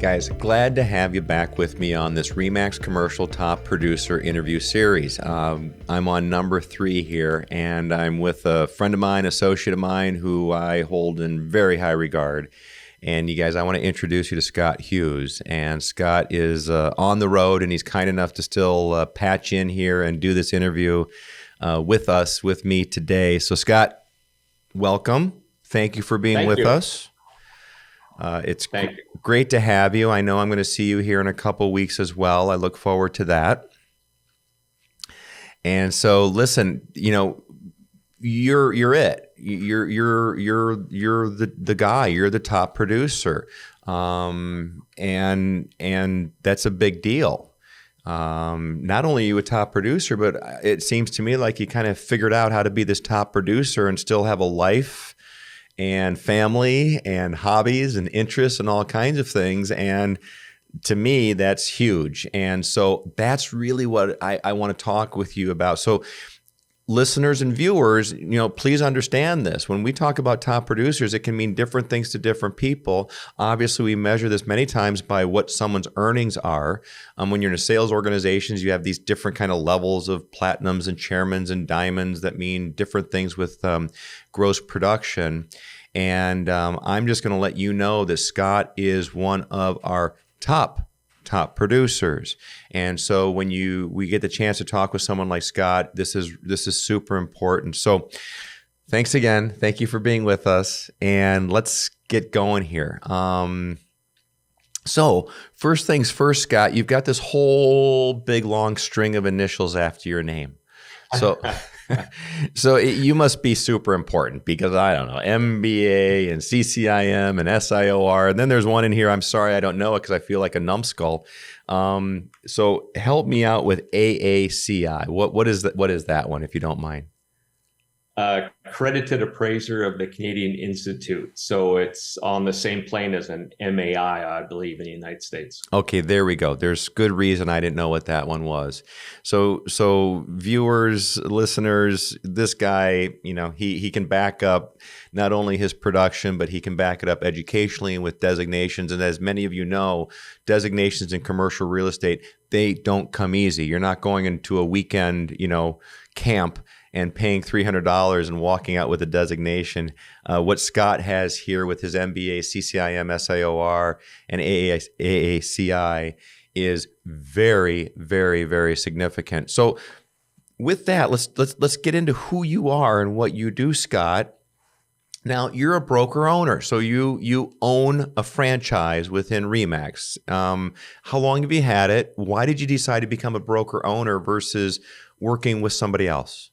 guys, glad to have you back with me on this RE/MAX Commercial Top Producer Interview Series. I'm on number 3 here, and I'm with a friend of mine, associate of mine, who I hold in very high regard. And you guys, I want to introduce you to Scott Hughes. And Scott is on the road, and he's kind enough to still patch in here and do this interview with me today. So Scott, welcome. Thank you for being with us. It's great to have you. I know I'm going to see you here in a couple weeks as well. I look forward to that. And so, listen, you're it. You're the guy. You're the top producer, and that's a big deal. Not only are you a top producer, but it seems to me like you kind of figured out how to be this top producer and still have a life and family and hobbies and interests and all kinds of things. And to me, that's huge. And so that's really what I want to talk with you about. So listeners and viewers, please understand this. When we talk about top producers, it can mean different things to different people. Obviously, we measure this many times by what someone's earnings are. When you're in a sales organizations, you have these different kind of levels of platinums and chairmans and diamonds that mean different things with gross production. And I'm just going to let you know that Scott is one of our top producers. And so when we get the chance to talk with someone like Scott, this is super important. So thanks again. Thank you for being with us. And let's get going here. So first things first, Scott, you've got this whole big long string of initials after your name. So you must be super important because I don't know, MBA and CCIM and SIOR. And then there's one in here, I'm sorry, I don't know it because I feel like a numbskull. So help me out with AACI. What is that one, if you don't mind? Accredited Appraiser of the Canadian Institute. So it's on the same plane as an MAI, I believe, in the United States. Okay, there we go. There's good reason I didn't know what that one was. So viewers, listeners, this guy, he can back up not only his production, but he can back it up educationally and with designations. And as many of you know, designations in commercial real estate, they don't come easy. You're not going into a weekend, camp and paying $300 and walking out with a designation. What Scott has here with his MBA, CCIM, SIOR, and AACI is very, very, very significant. So with that, let's get into who you are and what you do, Scott. Now, you're a broker owner, so you own a franchise within RE/MAX. How long have you had it? Why did you decide to become a broker owner versus working with somebody else?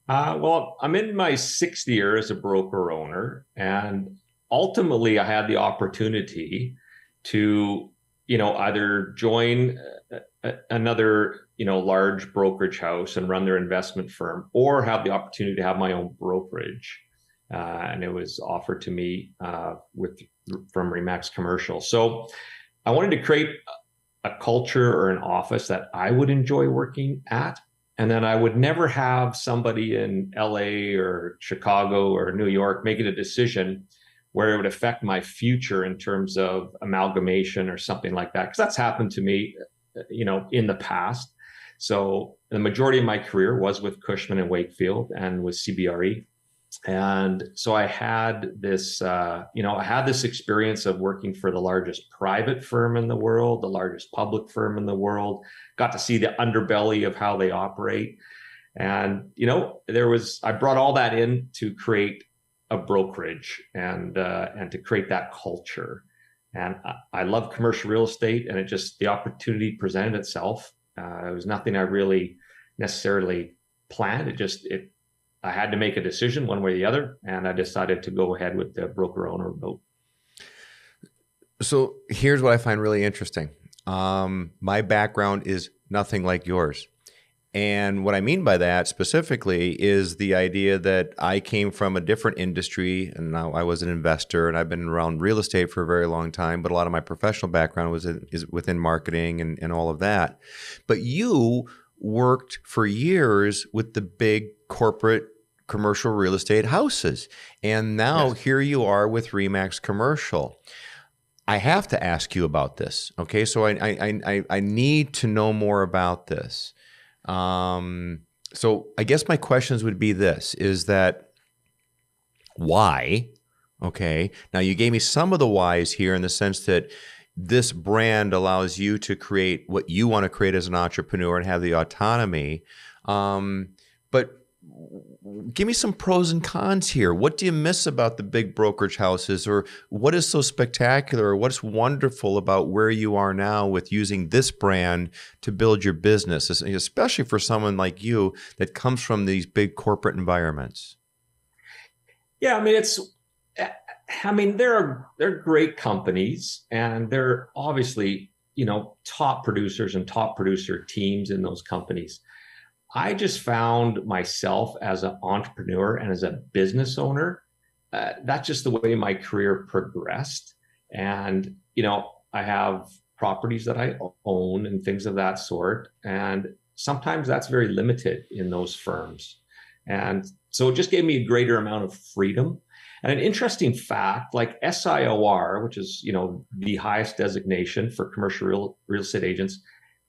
Well, I'm in my 6th year as a broker owner, and ultimately I had the opportunity to, either join another, large brokerage house and run their investment firm, or have the opportunity to have my own brokerage. And it was offered to me from RE/MAX Commercial. So I wanted to create a culture or an office that I would enjoy working at. And then I would never have somebody in LA or Chicago or New York making a decision where it would affect my future in terms of amalgamation or something like that. Because that's happened to me, in the past. So the majority of my career was with Cushman & Wakefield and with CBRE. And so I had this, experience of working for the largest private firm in the world, the largest public firm in the world, got to see the underbelly of how they operate. And, I brought all that in to create a brokerage and to create that culture. And I love commercial real estate, and the opportunity presented itself. It was nothing I really necessarily planned. I had to make a decision one way or the other, and I decided to go ahead with the broker owner vote. So here's what I find really interesting. My background is nothing like yours. And what I mean by that specifically is the idea that I came from a different industry, and now I was an investor, and I've been around real estate for a very long time, but a lot of my professional background is within marketing and all of that. But you worked for years with the big corporate commercial real estate houses. And now Here you are with RE/MAX Commercial. I have to ask you about this. Okay, so I need to know more about this. So I guess my questions would be this: is that why? Okay, now you gave me some of the whys here in the sense that this brand allows you to create what you want to create as an entrepreneur and have the autonomy. But give me some pros and cons here. What do you miss about the big brokerage houses, or what is so spectacular, or what's wonderful about where you are now with using this brand to build your business, especially for someone like you that comes from these big corporate environments? Yeah, they're great companies, and they're obviously, top producers and top producer teams in those companies. I just found myself as an entrepreneur and as a business owner, that's just the way my career progressed. And, I have properties that I own and things of that sort. And sometimes that's very limited in those firms. And so it just gave me a greater amount of freedom. And an interesting fact, like SIOR, which is, the highest designation for commercial real estate agents,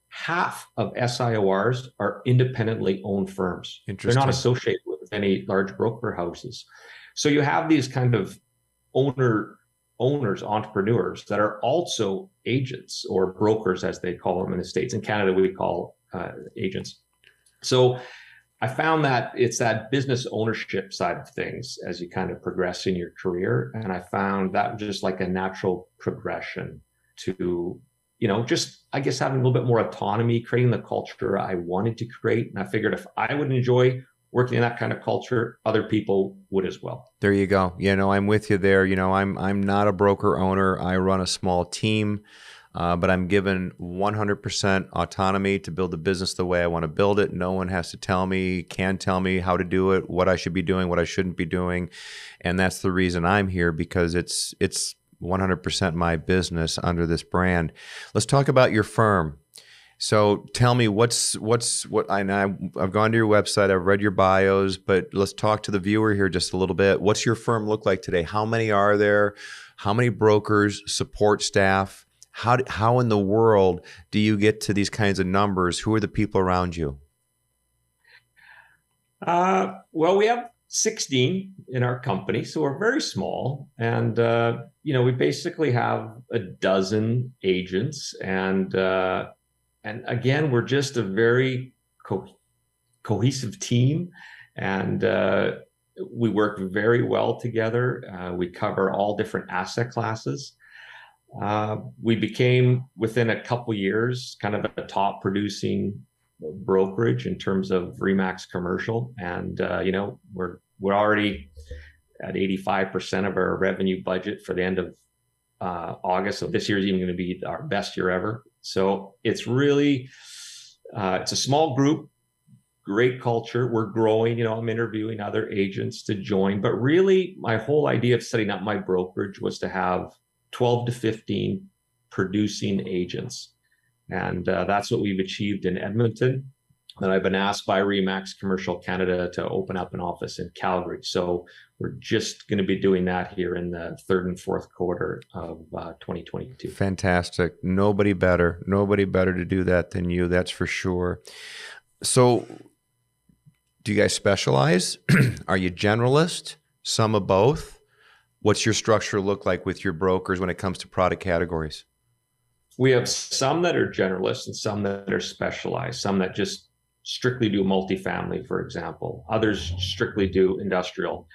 half of SIORs are independently owned firms. They're not associated with any large broker houses. So you have these kind of owners, entrepreneurs that are also agents or brokers, as they call them in the States. In Canada, we call agents. So I found that it's that business ownership side of things as you kind of progress in your career. And I found that just like a natural progression to, just, I guess, having a little bit more autonomy, creating the culture I wanted to create. And I figured if I would enjoy working in that kind of culture, other people would as well. There you go. I'm with you there. I'm not a broker owner. I run a small team. But I'm given 100% autonomy to build the business the way I want to build it. No one has to can tell me how to do it, what I should be doing, what I shouldn't be doing. And that's the reason I'm here, because it's 100% my business under this brand. Let's talk about your firm. So tell me what I've gone to your website, I've read your bios, but let's talk to the viewer here just a little bit. What's your firm look like today? How many are there? How many brokers, support staff? How in the world do you get to these kinds of numbers? Who are the people around you? Well, we have 16 in our company, so we're very small. And, we basically have a dozen agents. And again, we're just a very cohesive team. And we work very well together. We cover all different asset classes. We became, within a couple years, kind of a top producing brokerage in terms of RE/MAX commercial. And, we're already at 85% of our revenue budget for the end of August. So this year is even going to be our best year ever. So it's really, it's a small group, great culture. We're growing, I'm interviewing other agents to join. But really, my whole idea of setting up my brokerage was to have 12 to 15 producing agents. And that's what we've achieved in Edmonton. And I've been asked by RE/MAX Commercial Canada to open up an office in Calgary. So we're just going to be doing that here in the third and fourth quarter of 2022. Fantastic. Nobody better to do that than you. That's for sure. So do you guys specialize? Are you generalist? Some of both? What's your structure look like with your brokers when it comes to product categories? We have some that are generalists and some that are specialized, some that just strictly do multifamily, for example. Others strictly do industrial.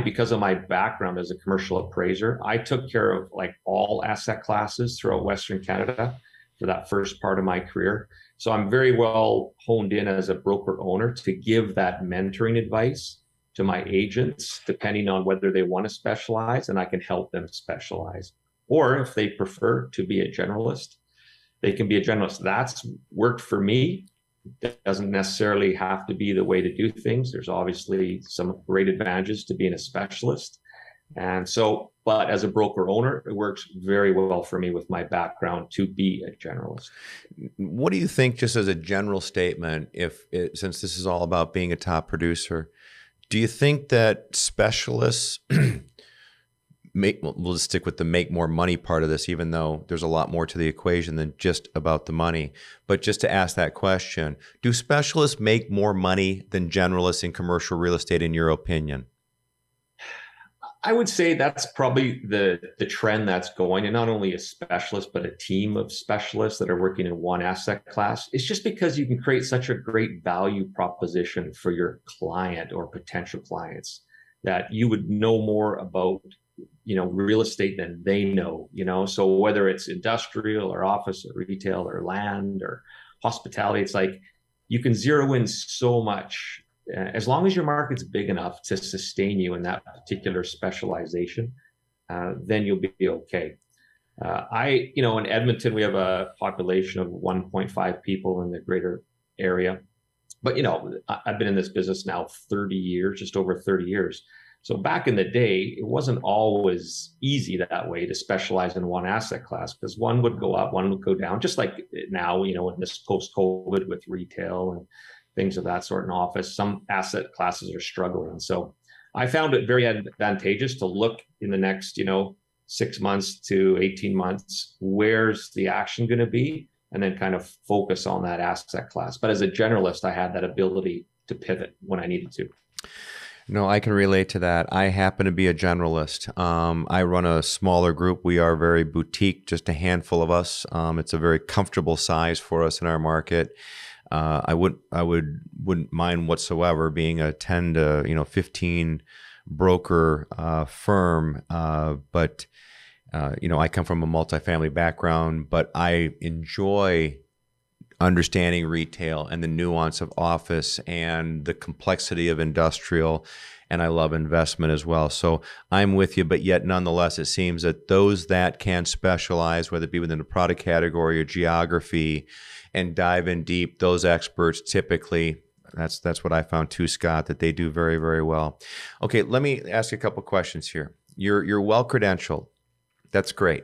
Because of my background as a commercial appraiser, I took care of like all asset classes throughout Western Canada for that first part of my career. So I'm very well honed in as a broker owner to give that mentoring advice to my agents, depending on whether they want to specialize, and I can help them specialize. Or if they prefer to be a generalist, they can be a generalist. That's worked for me. It doesn't necessarily have to be the way to do things. There's obviously some great advantages to being a specialist. And so, but as a broker owner, it works very well for me with my background to be a generalist. What do you think, just as a general statement, since this is all about being a top producer, do you think that specialists we'll just stick with the make more money part of this, even though there's a lot more to the equation than just about the money. But just to ask that question, do specialists make more money than generalists in commercial real estate, in your opinion? I would say that's probably the trend that's going, and not only a specialist, but a team of specialists that are working in one asset class. It's just because you can create such a great value proposition for your client or potential clients that you would know more about, real estate than they know, So whether it's industrial or office or retail or land or hospitality, it's like you can zero in so much as long as your market's big enough to sustain you in that particular specialization, then you'll be okay. In Edmonton, we have a population of 1.5 people in the greater area. But, I've been in this business now 30 years, just over 30 years. So back in the day, it wasn't always easy that way to specialize in one asset class, because one would go up, one would go down, just like now, in this post-COVID with retail and things of that sort in office. Some asset classes are struggling. So I found it very advantageous to look in the next, 6 months to 18 months, where's the action going to be, and then kind of focus on that asset class. But as a generalist, I had that ability to pivot when I needed to. No, I can relate to that. I happen to be a generalist. I run a smaller group. We are very boutique, just a handful of us. It's a very comfortable size for us in our market. I wouldn't mind whatsoever being a 10 to 15 broker firm, but I come from a multifamily background, but I enjoy understanding retail and the nuance of office and the complexity of industrial, and I love investment as well. So I'm with you, but yet nonetheless, it seems that those that can specialize, whether it be within a product category or geography, and dive in deep, those experts typically, that's what I found too, Scott, that they do very, very well. Okay, let me ask you a couple questions here. You're well credentialed. That's great.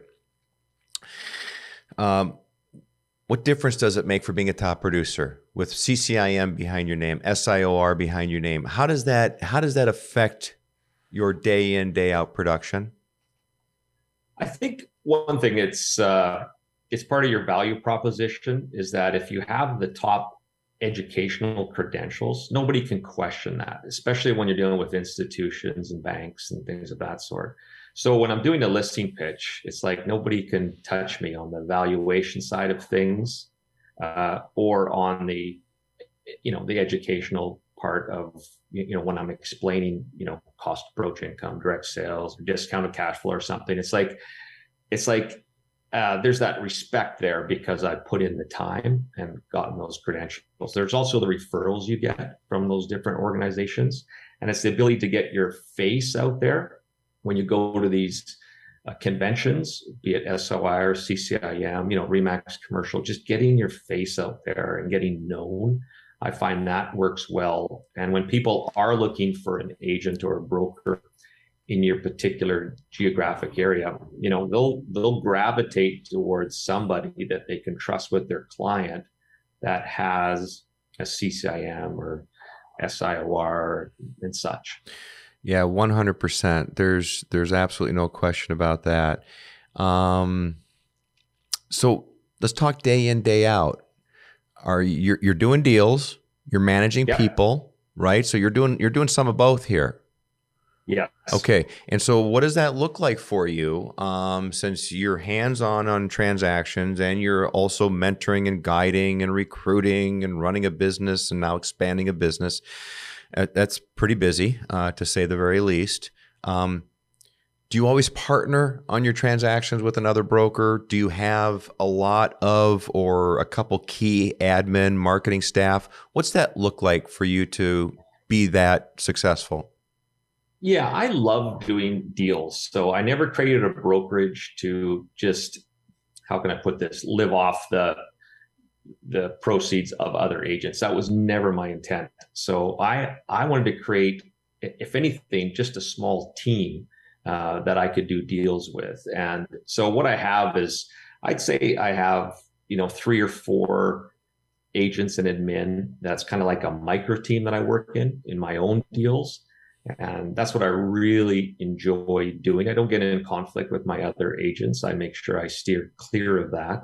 What difference does it make for being a top producer with CCIM behind your name, SIOR behind your name? How does that affect your day in, day out production? I think one thing, it's part of your value proposition, is that if you have the top educational credentials, nobody can question that, especially when you're dealing with institutions and banks and things of that sort. So when I'm doing a listing pitch, it's like nobody can touch me on the valuation side of things, or on the educational part of, when I'm explaining, cost approach income, direct sales, or discounted cash flow or something. It's like there's that respect there because I put in the time and gotten those credentials. There's also the referrals you get from those different organizations, and it's the ability to get your face out there when you go to these conventions, be it SOI, CCIM, Remax Commercial, just getting your face out there and getting known. I find that works well. And when people are looking for an agent or a broker in your particular geographic area, they'll gravitate towards somebody that they can trust with their client that has a CCIM or SIOR and such. Yeah, 100%. There's absolutely no question about that. So let's talk day in, day out. You're doing deals, you're managing people, right? So you're doing some of both here. Yeah. Okay. And so what does that look like for you? Since you're hands-on transactions, and you're also mentoring and guiding and recruiting and running a business and now expanding a business. That's pretty busy, to say the very least. Do you always partner on your transactions with another broker? Do you have a lot of, or a couple key admin marketing staff? What's that look like for you to be that successful? Yeah, I love doing deals. So I never created a brokerage to just, how can I put this, live off the proceeds of other agents. That was never my intent. So I wanted to create, if anything, just a small team that I could do deals with. And so what I have is, I'd say I have, 3 or 4 agents and admin. That's kind of like a micro team that I work in my own deals. And that's what I really enjoy doing. I don't get in conflict with my other agents. I make sure I steer clear of that.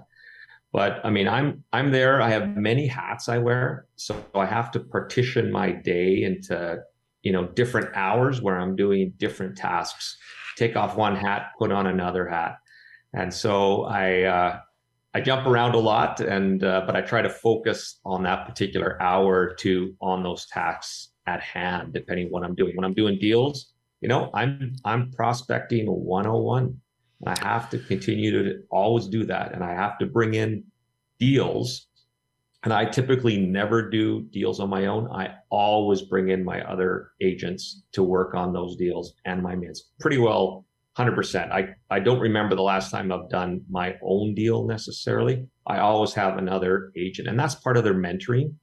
But I mean, I'm there. I have many hats I wear, so I have to partition my day into, different hours where I'm doing different tasks. Take off one hat, put on another hat, and so I jump around a lot, and but I try to focus on that particular hour or two on those tasks at hand, depending on what I'm doing. When I'm doing deals, I'm prospecting 101. I have to continue to always do that, and I have to bring in deals. And I typically never do deals on my own. I always bring in my other agents to work on those deals and my mids. Pretty well 100%. I don't remember the last time I've done my own deal necessarily. I always have another agent, and that's part of their mentoring,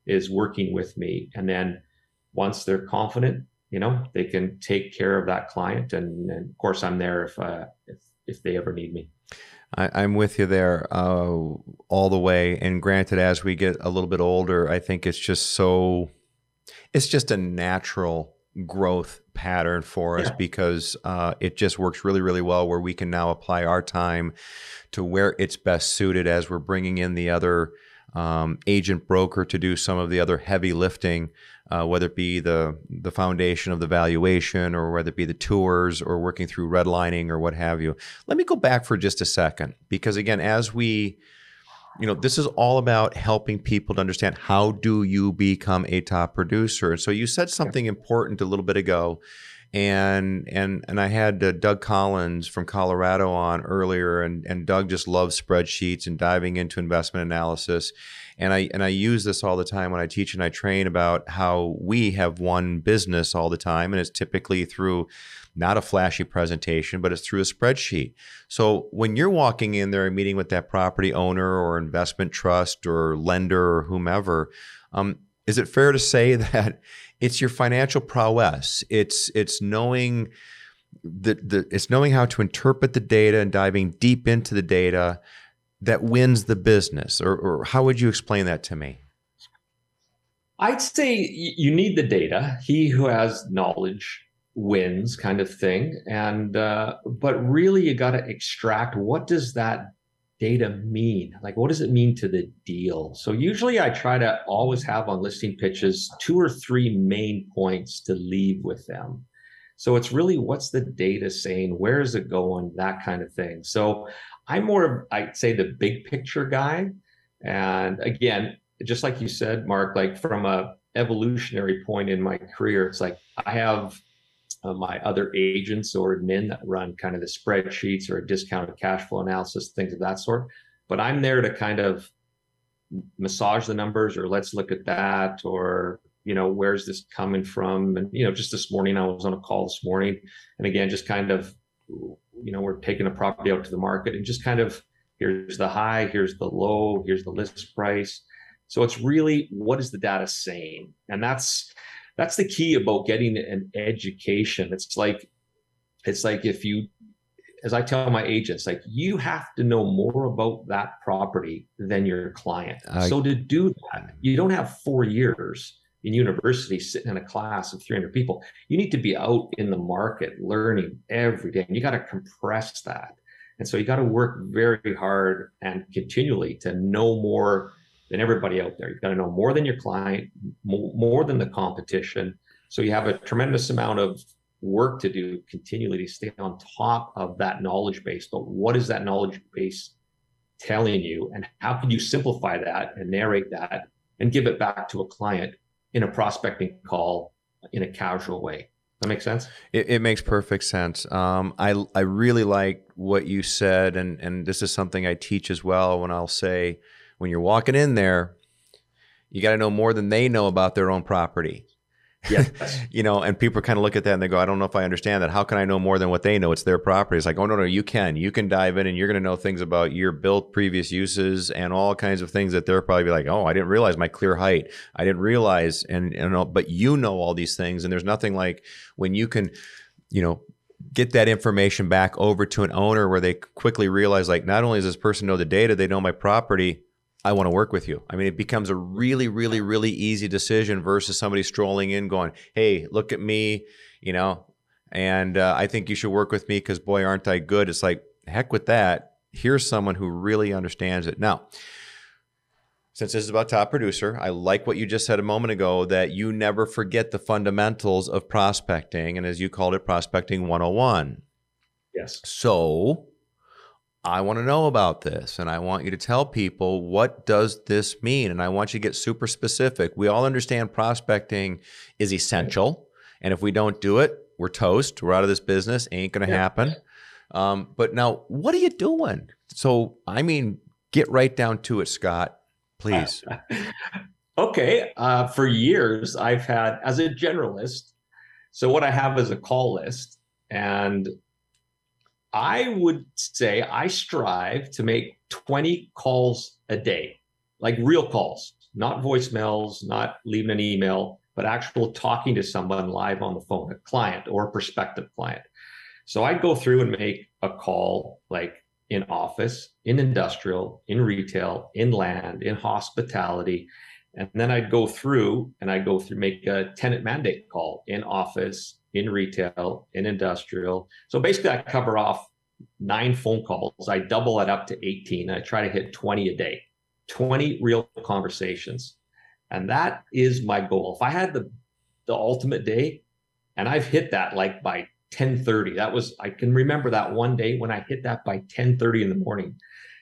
is working with me. And then once they're confident, they can take care of that client. And of course, I'm there if they ever need me. I'm with you there all the way. And granted, as we get a little bit older, I think it's just a natural growth pattern for us, because it just works really, really well, where we can now apply our time to where it's best suited, as we're bringing in the other agent broker to do some of the other heavy lifting, whether it be the foundation of the valuation, or whether it be the tours, or working through redlining, or what have you. Let me go back for just a second, because again, as we, this is all about helping people to understand, how do you become a top producer? And so you said something important a little bit ago, and I had Doug Collins from Colorado on earlier, and Doug just loves spreadsheets and diving into investment analysis. And I use this all the time when I teach and I train, about how we have won business all the time, and it's typically through not a flashy presentation, but it's through a spreadsheet. So when you're walking in there and meeting with that property owner or investment trust or lender or whomever, is it fair to say that it's your financial prowess? It's knowing it's knowing how to interpret the data and diving deep into the data that wins the business, or how would you explain that to me? I'd say you need the data. He who has knowledge wins, kind of thing. And but really, you got to extract, what does that data mean? Like, what does it mean to the deal? So usually I try to always have on listing pitches 2 or 3 main points to leave with them. So it's really, what's the data saying? Where is it going? That kind of thing. So I'm more of, I'd say, the big picture guy. And again, just like you said, Mark, like from a evolutionary point in my career, it's like I have my other agents or admin that run kind of the spreadsheets or a discounted cash flow analysis, things of that sort. But I'm there to kind of massage the numbers, or let's look at that, or, where's this coming from? And, just this morning, I was on a call this morning, and again, just kind of, we're taking a property out to the market, and just kind of, here's the high, here's the low, here's the list price. So it's really, what is the data saying? And that's the key about getting an education. It's like if you, as I tell my agents, like, you have to know more about that property than your client. So to do that, you don't have 4 years in university sitting in a class of 300 people. You need to be out in the market learning every day, and you got to compress that. And so you got to work very hard and continually to know more than everybody out there. You've got to know more than your client, more than the competition. So you have a tremendous amount of work to do continually to stay on top of that knowledge base. But what is that knowledge base telling you? And how can you simplify that and narrate that and give it back to a client in a prospecting call in a casual way? That makes sense? It makes perfect sense. I really like what you said, and this is something I teach as well, when I'll say, when you're walking in there, you got to know more than they know about their own property. Yes. And people kind of look at that and they go, I don't know if I understand that. How can I know more than what they know? It's their property. It's like, oh, no, you can dive in, and you're going to know things about your built previous uses and all kinds of things that they're probably be like, oh, I didn't realize my clear height. I didn't realize, but all these things. And there's nothing like when you can, get that information back over to an owner where they quickly realize, like, not only does this person know the data, they know my property. I want to work with you. I mean, it becomes a really, really, really easy decision versus somebody strolling in going, hey, look at me, you know, and I think you should work with me because, boy, aren't I good? It's like, heck with that. Here's someone who really understands it. Now, since this is about top producer, I like what you just said a moment ago, that you never forget the fundamentals of prospecting. And as you called it, prospecting 101. Yes. So I want to know about this, and I want you to tell people, what does this mean? And I want you to get super specific. We all understand prospecting is essential, and if we don't do it, we're toast. We're out of this business. Ain't going to happen. But now, what are you doing? So, I mean, get right down to it, Scott, please. Okay. For years, I've had, as a generalist, so what I have is a call list, and I would say I strive to make 20 calls a day, like real calls, not voicemails, not leaving an email, but actual talking to someone live on the phone, a client or a prospective client. So I'd go through and make a call like in office, in industrial, in retail, in land, in hospitality. And then I'd go through make a tenant mandate call in office, in retail, in industrial. So basically I cover off 9 phone calls. I double it up to 18. I try to hit 20 a day, 20 real conversations. And that is my goal. If I had the ultimate day, and I've hit that like by 10:30, I can remember that one day when I hit that by 10:30 in the morning.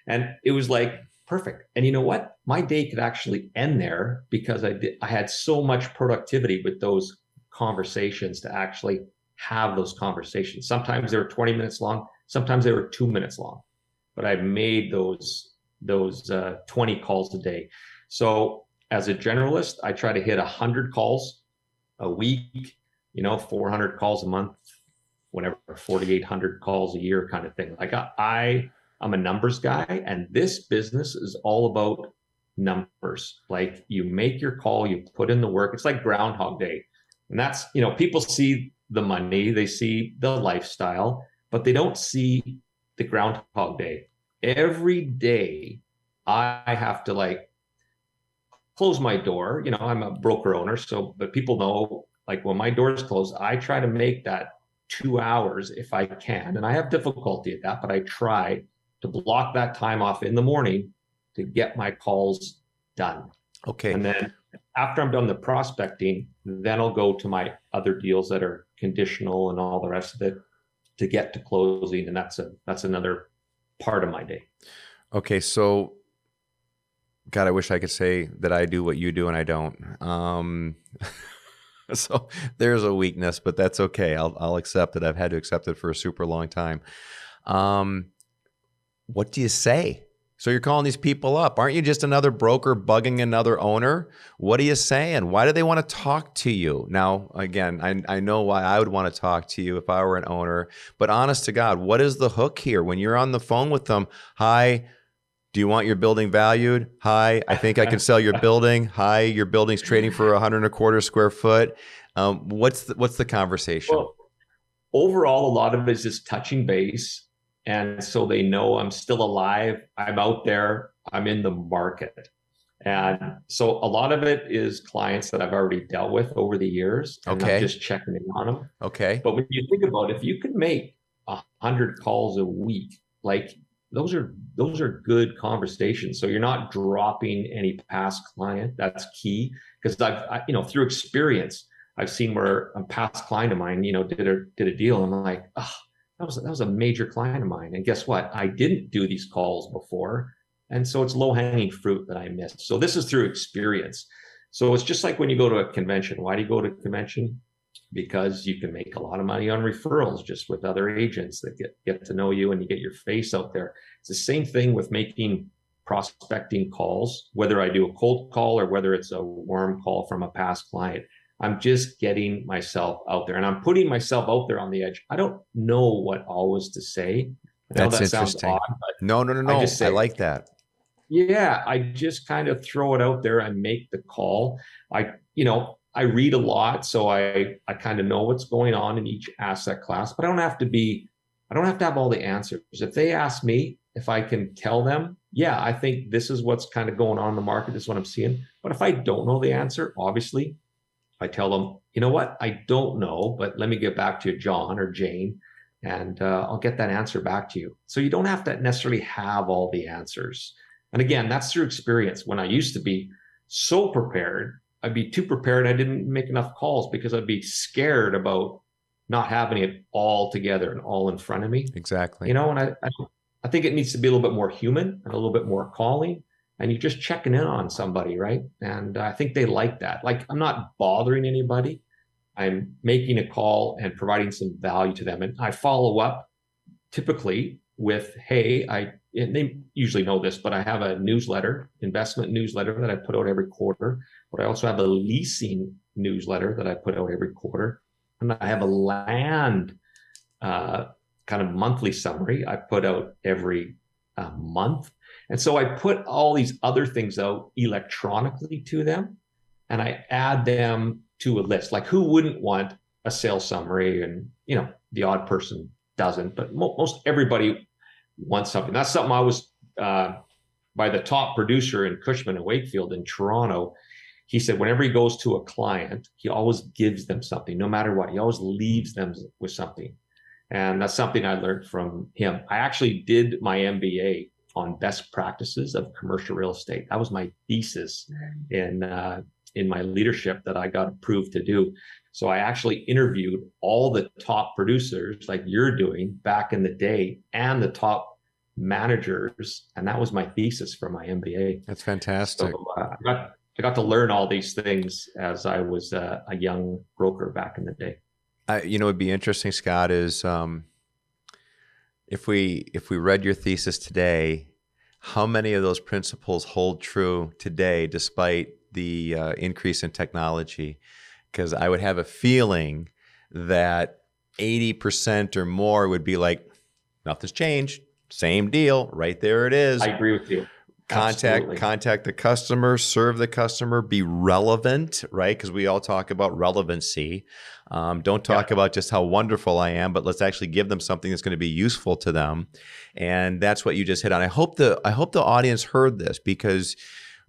And it was like perfect. And you know what? My day could actually end there because I had so much productivity with those conversations to actually have those conversations. Sometimes they were 20 minutes long, sometimes they were 2 minutes long, but I made those 20 calls a day. So as a generalist, I try to hit 100 calls a week, 400 calls a month, whatever, 4,800 calls a year kind of thing. Like I'm a numbers guy, and this business is all about numbers. Like you make your call, you put in the work. It's like Groundhog Day. And that's, people see the money, they see the lifestyle, but they don't see the Groundhog Day. Every day I have to like close my door. I'm a broker owner, but people know, like, when my door is closed, I try to make that 2 hours if I can. And I have difficulty at that, but I try to block that time off in the morning to get my calls done. Okay. And then after I'm done the prospecting, then I'll go to my other deals that are conditional and all the rest of it to get to closing. And that's another part of my day. Okay. So, God, I wish I could say that I do what you do, and I don't. So there's a weakness, but that's okay. I'll accept it. I've had to accept it for a super long time. What do you say? So you're calling these people up. Aren't you just another broker bugging another owner? What are you saying? Why do they want to talk to you? Now, again, I know why I would want to talk to you if I were an owner, but honest to God, what is the hook here? When you're on the phone with them, hi, do you want your building valued? Hi, I think I can sell your building. Hi, your building's trading for 125 square foot. What's the conversation? Well, overall, a lot of it is just touching base. And so they know I'm still alive. I'm out there. I'm in the market. And so a lot of it is clients that I've already dealt with over the years. And I'm just checking in on them. Okay. But when you think about it, if you can make 100 calls a week, like those are good conversations. So you're not dropping any past client. That's key. Because through experience, I've seen where a past client of mine, did a deal. And I'm like, that was a major client of mine. And guess what? I didn't do these calls before. And so it's low-hanging fruit that I missed. So this is through experience. So it's just like when you go to a convention. Why do you go to a convention? Because you can make a lot of money on referrals just with other agents that get to know you, and you get your face out there. It's the same thing with making prospecting calls, whether I do a cold call or whether it's a warm call from a past client. I'm just getting myself out there, and I'm putting myself out there on the edge. I don't know what always to say. That's interesting. Odd, no. I like that. Yeah, I just kind of throw it out there and make the call. I read a lot, so I kind of know what's going on in each asset class, but I don't have to have all the answers. If they ask me if I can tell them, yeah, I think this is what's kind of going on in the market, this is what I'm seeing. But if I don't know the answer, obviously, I tell them, you know what, I don't know, but let me get back to you, John or Jane, and I'll get that answer back to you. So you don't have to necessarily have all the answers. And again, that's through experience. When I used to be so prepared, I'd be too prepared. I didn't make enough calls because I'd be scared about not having it all together and all in front of me. Exactly. You know, and I think it needs to be a little bit more human and a little bit more calling. And you're just checking in on somebody, right? And I think they like that. Like, I'm not bothering anybody. I'm making a call and providing some value to them. And I follow up typically with, hey, and they usually know this, but I have a newsletter, investment newsletter that I put out every quarter. But I also have a leasing newsletter that I put out every quarter. And I have a land kind of monthly summary I put out every month. And so I put all these other things out electronically to them, and I add them to a list. Like, who wouldn't want a sales summary? And, you know, the odd person doesn't, but most everybody wants something. That's something I was by the top producer in Cushman and Wakefield in Toronto. He said whenever he goes to a client, he always gives them something, no matter what. He always leaves them with something. And that's something I learned from him. I actually did my MBA on best practices of commercial real estate. That was my thesis in my leadership that I got approved to do. So I actually interviewed all the top producers like you're doing back in the day and the top managers. And that was my thesis for my MBA. That's fantastic. So I got to learn all these things as I was a young broker back in the day. You know, it'd be interesting, Scott, is if we read your thesis today, how many of those principles hold true today despite the increase in technology? Because I would have a feeling that 80% or more would be like, nothing's changed, same deal, right there it is. I agree with you. Contact the customer, serve the customer, be relevant, right? Because we all talk about relevancy. Don't talk about just how wonderful I am, but let's actually give them something that's going to be useful to them. And that's what you just hit on. I hope the audience heard this, because,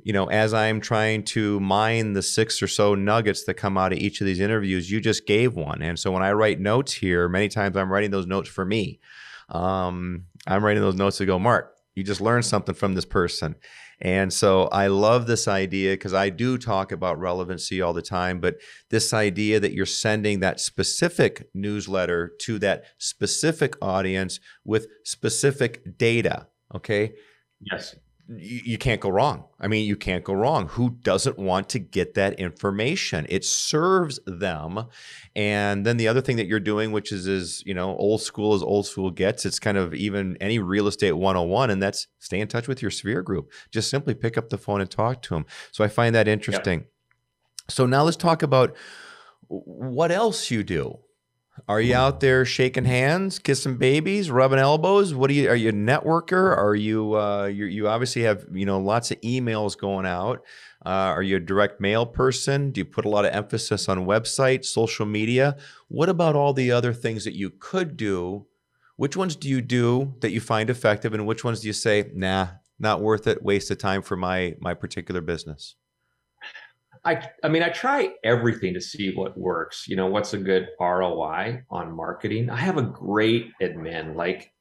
you know, as I'm trying to mine the 6 or so nuggets that come out of each of these interviews, you just gave one. And so when I write notes here, many times I'm writing those notes for me. I'm writing those notes to go, Mark, you just learned something from this person. And so I love this idea, because I do talk about relevancy all the time, but this idea that you're sending that specific newsletter to that specific audience with specific data, okay? Yes. You can't go wrong. I mean, you can't go wrong. Who doesn't want to get that information? It serves them. And then the other thing that you're doing, which is, you know, old school as old school gets, it's kind of even any real estate 101, and that's stay in touch with your sphere group. Just simply pick up the phone and talk to them. So I find that interesting. Yep. So now let's talk about what else you do. Are you out there shaking hands, kissing babies, rubbing elbows? Are you a networker? Are you you obviously have, you know, lots of emails going out. Are you a direct mail person? Do you put a lot of emphasis on websites, social media? What about all the other things that you could do? Which ones do you do that you find effective, and which ones do you say, nah, not worth it, waste of time for my particular business? I mean, I try everything to see what works. You know, what's a good ROI on marketing? I have a great admin. Like,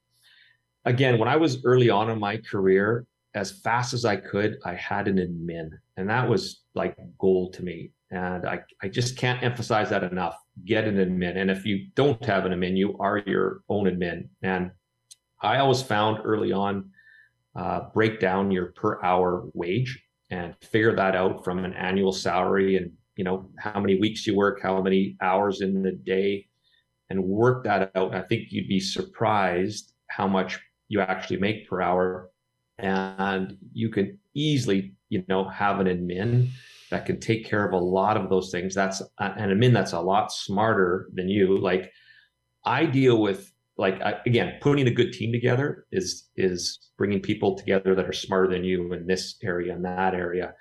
again, when I was early on in my career, as fast as I could, I had an admin, and that was like gold to me. And I just can't emphasize that enough. Get an admin. And if you don't have an admin, you are your own admin. And I always found early on, break down your per hour wage and figure that out from an annual salary, and, you know, how many weeks you work, how many hours in the day, and work that out. And I think you'd be surprised how much you actually make per hour. And you can easily, you know, have an admin that can take care of a lot of those things. That's an admin that's a lot smarter than you. Like, I deal with, like, again, putting a good team together is bringing people together that are smarter than you in this area and that area.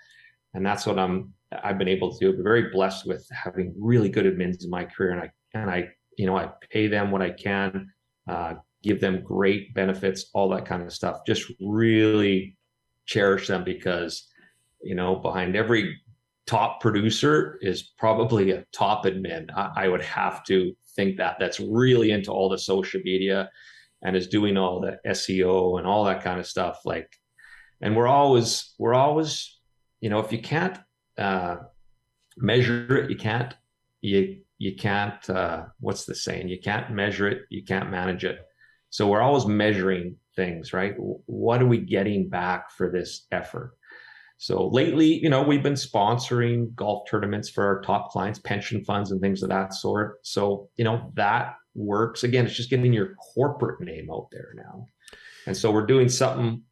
And that's what I've been able to do. I'm very blessed with having really good admins in my career. And I, you know, I pay them what I can, give them great benefits, all that kind of stuff. Just really cherish them, because, behind every top producer is probably a top admin. I would have to think that's really into all the social media and is doing all the SEO and all that kind of stuff. And we're always, if you can't measure it, you can't, what's the saying? You can't measure it, you can't manage it. So we're always measuring things, right? What are we getting back for this effort? So lately, we've been sponsoring golf tournaments for our top clients, pension funds and things of that sort. So, that works. Again, it's just getting your corporate name out there now. And so we're doing something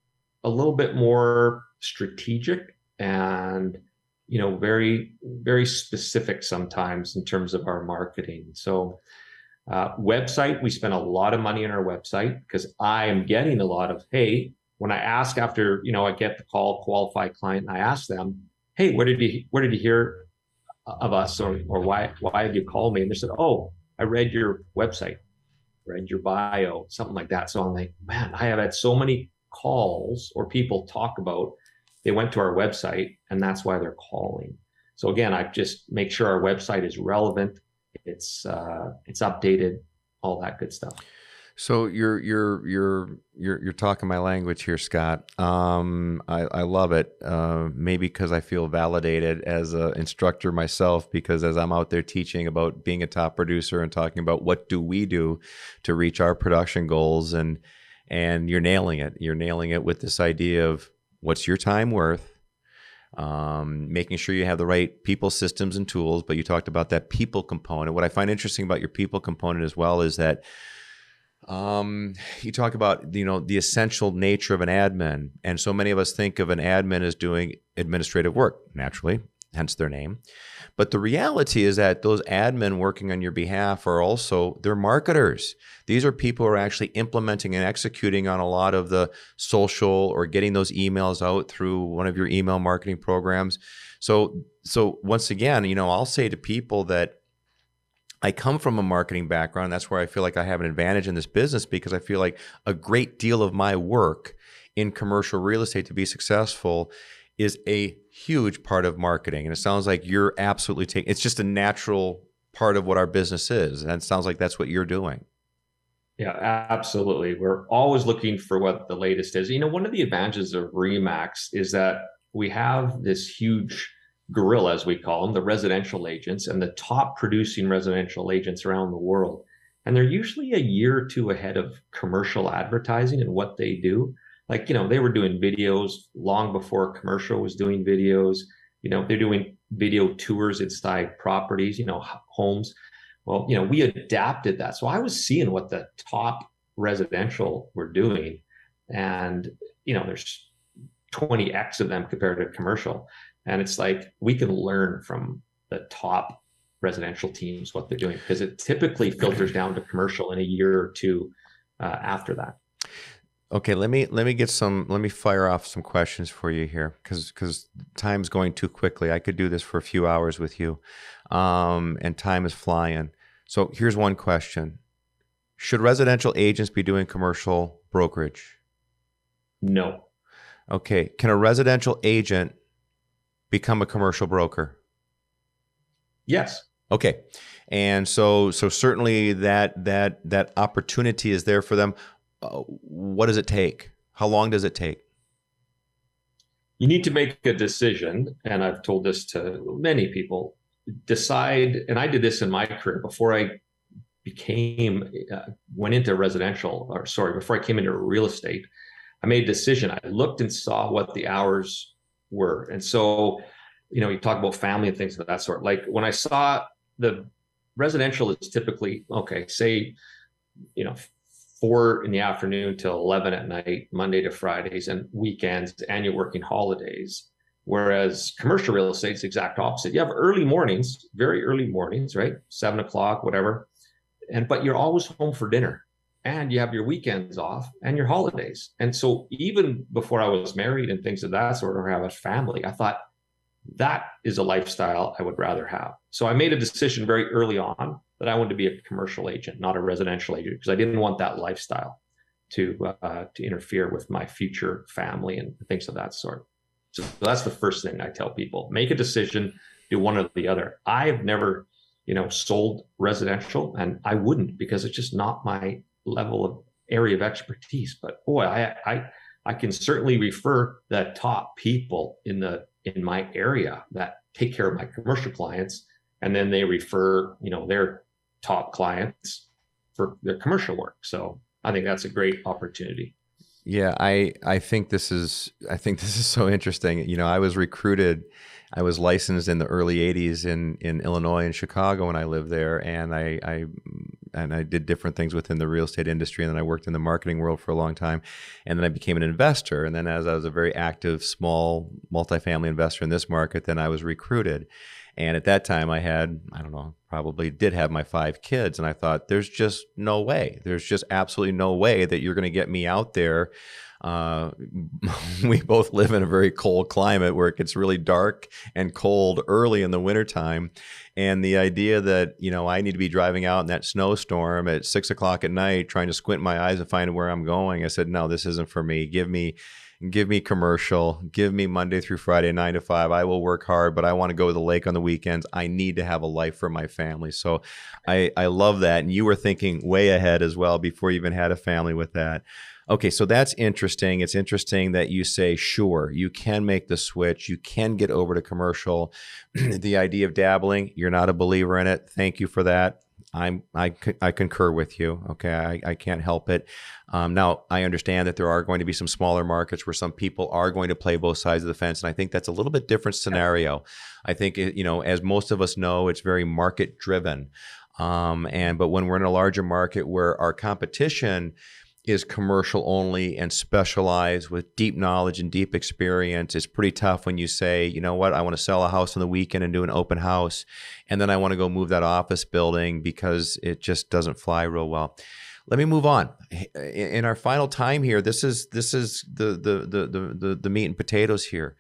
a little bit more strategic and, very, very specific sometimes in terms of our marketing. So website, we spend a lot of money on our website, because I am getting a lot of, hey, when I ask after, I get the call, qualified client, and I ask them, hey, where did you hear of us, or why have you called me? And they said, oh, I read your website, read your bio, something like that. So I'm like, man, I have had so many calls or people talk about they went to our website and that's why they're calling. So again, I just make sure our website is relevant, it's updated, all that good stuff. So you're talking my language here, Scott. I love it. Maybe because I feel validated as an instructor myself, because as I'm out there teaching about being a top producer and talking about what do we do to reach our production goals, and you're nailing it. You're nailing it with this idea of what's your time worth, making sure you have the right people, systems, and tools. But you talked about that people component. What I find interesting about your people component as well is that you talk about, the essential nature of an admin. And so many of us think of an admin as doing administrative work, naturally, hence their name. But the reality is that those admin working on your behalf are also, they're marketers. These are people who are actually implementing and executing on a lot of the social, or getting those emails out through one of your email marketing programs. So once again, I'll say to people that I come from a marketing background. That's where I feel like I have an advantage in this business, because I feel like a great deal of my work in commercial real estate to be successful is a huge part of marketing. And it sounds like you're absolutely taking, it's just a natural part of what our business is. And it sounds like that's what you're doing. Yeah, absolutely. We're always looking for what the latest is. One of the advantages of RE/MAX is that we have this huge gorilla, as we call them, the residential agents, and the top producing residential agents around the world. And they're usually a year or two ahead of commercial advertising and what they do. They were doing videos long before commercial was doing videos. They're doing video tours inside properties, homes. Well, we adapted that. So I was seeing what the top residential were doing. And, there's 20x of them compared to commercial. And it's like, we can learn from the top residential teams what they're doing, because it typically filters down to commercial in a year or two after that. Okay, let me fire off some questions for you here, because time's going too quickly. I could do this for a few hours with you, and time is flying. So here's one question: should residential agents be doing commercial brokerage? No. Okay, can a residential agent become a commercial broker? Yes. Okay, and so certainly that opportunity is there for them. What does it take? How long does it take? You need to make a decision, and I've told this to many people. Decide, and I did this in my career before I went into before I came into real estate. I made a decision. I looked and saw what the hours were. And so, you talk about family and things of that sort. Like when I saw the residential is typically, say, 4 p.m. till 11 at night, Monday to Fridays, and weekends, and you're working holidays. Whereas commercial real estate is the exact opposite. You have early mornings, very early mornings, right? 7 o'clock, whatever. But you're always home for dinner, and you have your weekends off and your holidays. And so even before I was married and things of that sort, or have a family, I thought that is a lifestyle I would rather have. So I made a decision very early on that I wanted to be a commercial agent, not a residential agent, because I didn't want that lifestyle. to interfere with my future family and things of that sort. So that's the first thing I tell people: make a decision, do one or the other. I've never, sold residential, and I wouldn't, because it's just not my level of area of expertise. But boy, I can certainly refer the top people in my area that take care of my commercial clients, and then they refer, their top clients for their commercial work. So I think that's a great opportunity. Yeah, I think this is so interesting. I was recruited. I was licensed in the early '80s in Illinois and Chicago when I lived there, and I did different things within the real estate industry, and then I worked in the marketing world for a long time, and then I became an investor. And then, as I was a very active small multifamily investor in this market, then I was recruited. And at that time I had, I don't know, probably did have my 5 kids. And I thought, there's just no way. There's just absolutely no way that you're going to get me out there. We both live in a very cold climate where it gets really dark and cold early in the wintertime. And the idea that, I need to be driving out in that snowstorm at 6 o'clock at night, trying to squint my eyes and find where I'm going. I said, no, this isn't for me. Give me commercial, give me Monday through Friday, 9 to 5. I will work hard, but I want to go to the lake on the weekends. I need to have a life for my family. So I love that. And you were thinking way ahead as well before you even had a family with that. Okay, so that's interesting. It's interesting that you say, sure, you can make the switch. You can get over to commercial. The idea of dabbling, you're not a believer in it. Thank you for that. I concur with you. Okay, I can't help it. Now, I understand that there are going to be some smaller markets where some people are going to play both sides of the fence, and I think that's a little bit different scenario. I think, as most of us know, it's very market driven. But when we're in a larger market where our competition is commercial only and specialized with deep knowledge and deep experience, it's pretty tough when you say, you know what, I want to sell a house on the weekend and do an open house, and then I want to go move that office building because it just doesn't fly real well. Let me move on. In our final time here, this is the meat and potatoes here.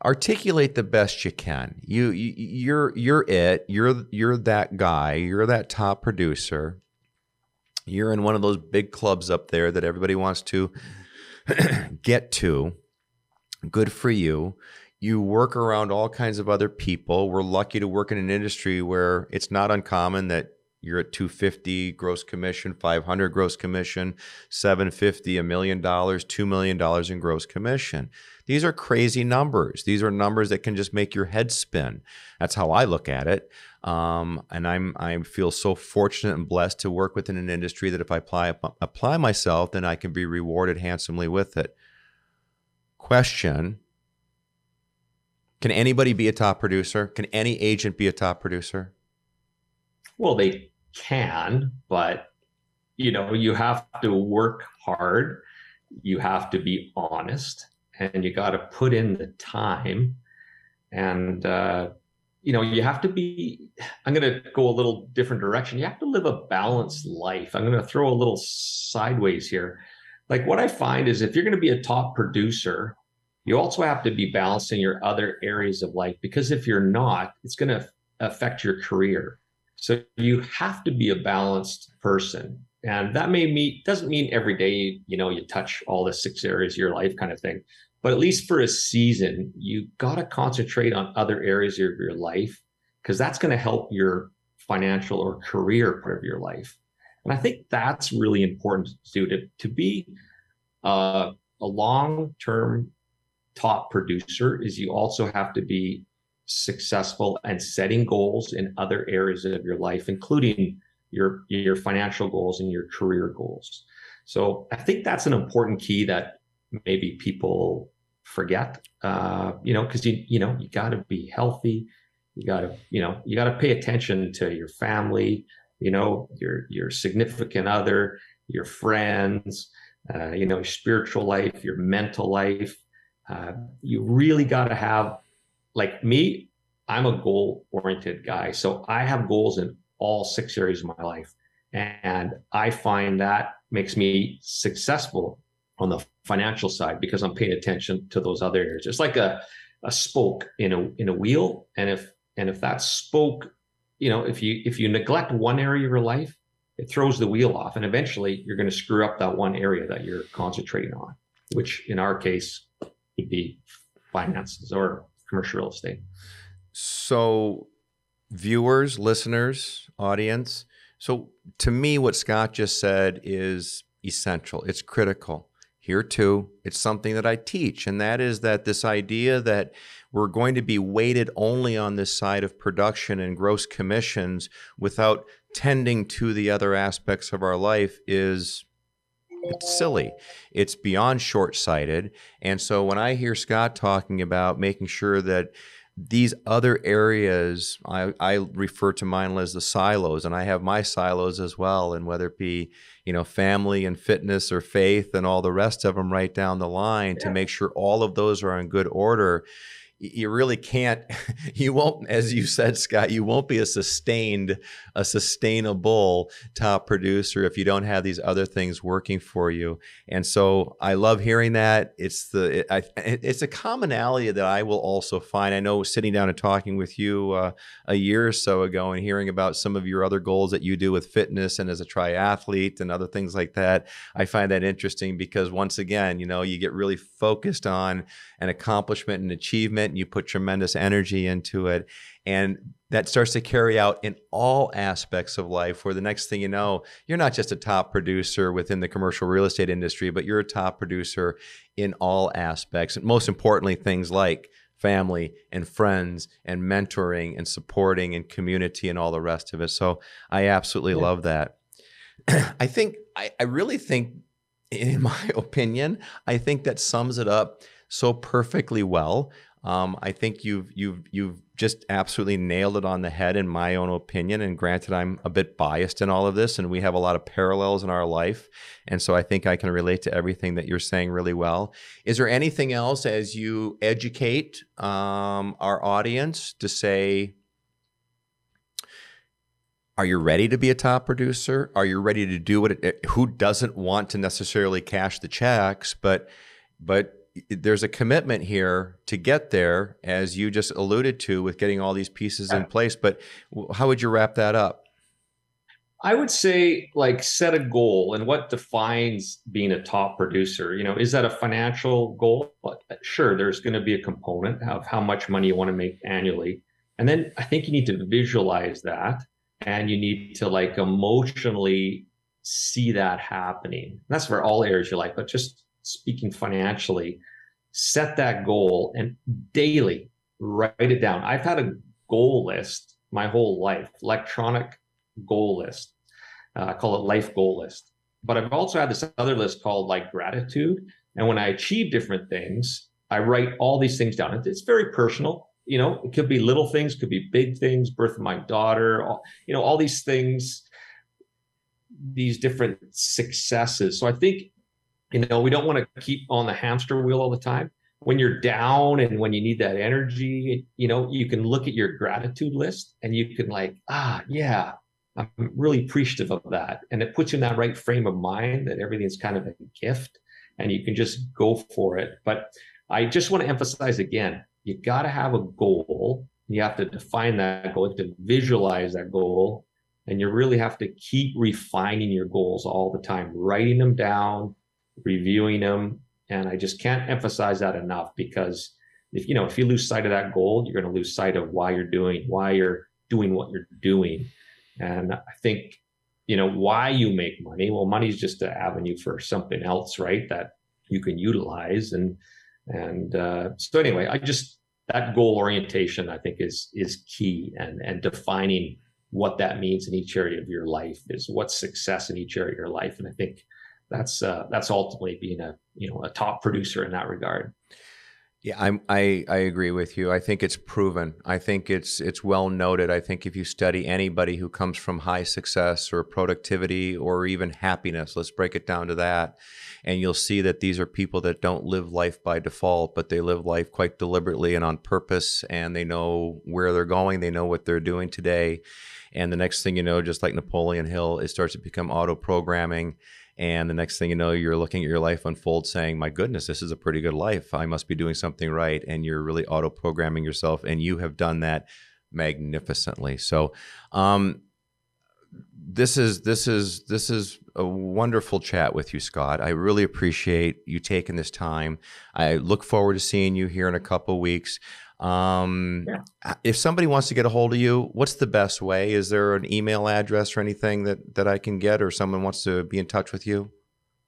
Articulate the best you can. You're that guy. You're that top producer. You're in one of those big clubs up there that everybody wants to get to. Good for you. You work around all kinds of other people. We're lucky to work in an industry where it's not uncommon that you're at $250 gross commission, $500 gross commission, $750, $1 million, $2 million in gross commission. These are crazy numbers. These are numbers that can just make your head spin. That's how I look at it. And I feel so fortunate and blessed to work within an industry that if I apply myself, then I can be rewarded handsomely with it. Question: can anybody be a top producer? Can any agent be a top producer? Well, they can, but you have to work hard. You have to be honest, and you got to put in the time. And you have to be, I'm going to go a little different direction. You have to live a balanced life. I'm going to throw a little sideways here. Like, what I find is, if you're going to be a top producer, you also have to be balanced in your other areas of life, because if you're not, it's going to affect your career. So you have to be a balanced person. And that doesn't mean every day, you touch all the 6 areas of your life kind of thing. But at least for a season, you got to concentrate on other areas of your life, because that's going to help your financial or career part of your life. And I think that's really important to be a long-term top producer. Is you also have to be successful and setting goals in other areas of your life, including your financial goals and your career goals. So I think that's an important key that maybe people forget, because you got to be healthy. You got to pay attention to your family, your significant other, your friends, your spiritual life, your mental life. You really got to have, like me, I'm a goal-oriented guy. So I have goals in all 6 areas of my life. And I find that makes me successful on the financial side, because I'm paying attention to those other areas. It's like a spoke in a wheel. And if that spoke, if you neglect one area of your life, it throws the wheel off, and eventually you're going to screw up that one area that you're concentrating on, which in our case would be finances or commercial real estate. So viewers, listeners, audience. So to me, what Scott just said is essential. It's critical. Here too, it's something that I teach, and that is that this idea that we're going to be weighted only on this side of production and gross commissions without tending to the other aspects of our life it's silly. It's beyond short-sighted. And so when I hear Scott talking about making sure that these other areas, I refer to mine as the silos, and I have my silos as well. And whether it be, family and fitness or faith and all the rest of them right down the line, to make sure all of those are in good order, you really can't, you won't, as you said, Scott, you won't be a sustainable top producer if you don't have these other things working for you. And so I love hearing that. It's a commonality that I will also find. I know sitting down and talking with you a year or so ago and hearing about some of your other goals that you do with fitness and as a triathlete and other things like that, I find that interesting because once again, you get really focused on an accomplishment and achievement, and you put tremendous energy into it. And that starts to carry out in all aspects of life, where the next thing you know, you're not just a top producer within the commercial real estate industry, but you're a top producer in all aspects. And most importantly, things like family and friends and mentoring and supporting and community and all the rest of it. So I absolutely love that. I really think, in my opinion, I think that sums it up so perfectly well. I think you've just absolutely nailed it on the head, in my own opinion. And granted, I'm a bit biased in all of this, and we have a lot of parallels in our life. And so I think I can relate to everything that you're saying really well. Is there anything else as you educate our audience to say, are you ready to be a top producer? Are you ready to do it? Who doesn't want to necessarily cash the checks, but there's a commitment here to get there, as you just alluded to, with getting all these pieces in place. But how would you wrap that up? I would say, set a goal. And what defines being a top producer? Is that a financial goal? Sure, there's going to be a component of how much money you want to make annually. And then I think you need to visualize that, and you need to emotionally see that happening. And that's for all areas of your life, but just speaking financially, set that goal and daily write it down. I've had a goal list my whole life, electronic goal list. I call it life goal list. But I've also had this other list called gratitude. And when I achieve different things, I write all these things down. It's very personal. It could be little things, could be big things, birth of my daughter, all these things, these different successes. So I think, we don't want to keep on the hamster wheel all the time. When you're down and when you need that energy, you can look at your gratitude list and you can yeah, I'm really appreciative of that. And it puts you in that right frame of mind that everything's kind of a gift and you can just go for it. But I just want to emphasize again, you got to have a goal. You have to define that goal. You have to visualize that goal. And you really have to keep refining your goals all the time, writing them down, reviewing them. And I just can't emphasize that enough, because if you lose sight of that goal, you're going to lose sight of why you're doing what you're doing. And I think, why you make money. Well, money is just an avenue for something else, right? That you can utilize. And so anyway, that goal orientation, I think is key, and defining what that means in each area of your life is what's success in each area of your life. And I think that's ultimately being a top producer in that regard. Yeah, I agree with you. I think it's proven. I think it's well noted. I think if you study anybody who comes from high success or productivity or even happiness, let's break it down to that, and you'll see that these are people that don't live life by default, but they live life quite deliberately and on purpose, and they know where they're going. They know what they're doing today. And the next thing you know, just like Napoleon Hill, it starts to become auto-programming. And the next thing you know, you're looking at your life unfold saying, my goodness, this is a pretty good life. I must be doing something right. And you're really auto-programming yourself. And you have done that magnificently. So this is a wonderful chat with you, Scott. I really appreciate you taking this time. I look forward to seeing you here in a couple of weeks. Yeah. If somebody wants to get a hold of you, what's the best way? Is there an email address or anything that I can get, or someone wants to be in touch with you?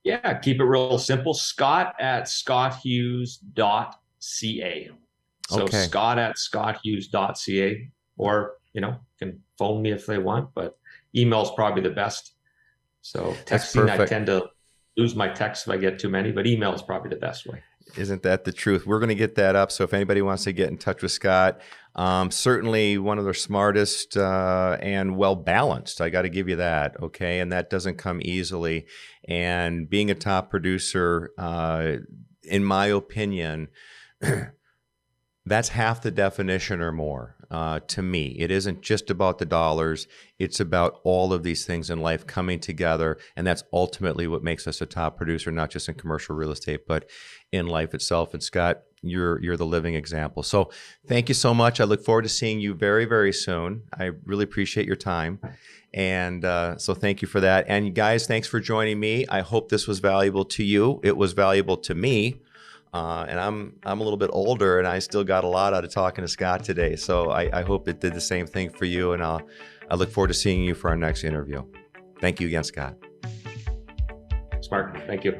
Yeah, keep it real simple. Scott at scotthughes.ca. So Okay. Scott at scotthughes.ca, or, can phone me if they want, but email's probably the best. So That's texting, I perfect. tend to lose my texts if I get too many, but email is probably the best way. Isn't that the truth? We're going to get that up. So if anybody wants to get in touch with Scott, certainly one of the smartest and well balanced. I got to give you that. Okay. And that doesn't come easily. And being a top producer, in my opinion, that's half the definition or more to me. It isn't just about the dollars. It's about all of these things in life coming together. And that's ultimately what makes us a top producer, not just in commercial real estate, but in life itself. And Scott, you're the living example. So thank you so much. I look forward to seeing you very, very soon. I really appreciate your time. And so thank you for that. And guys, thanks for joining me. I hope this was valuable to you. It was valuable to me. And I'm a little bit older, and I still got a lot out of talking to Scott today. So I hope it did the same thing for you. And I look forward to seeing you for our next interview. Thank you again, Scott. Smart. Thank you.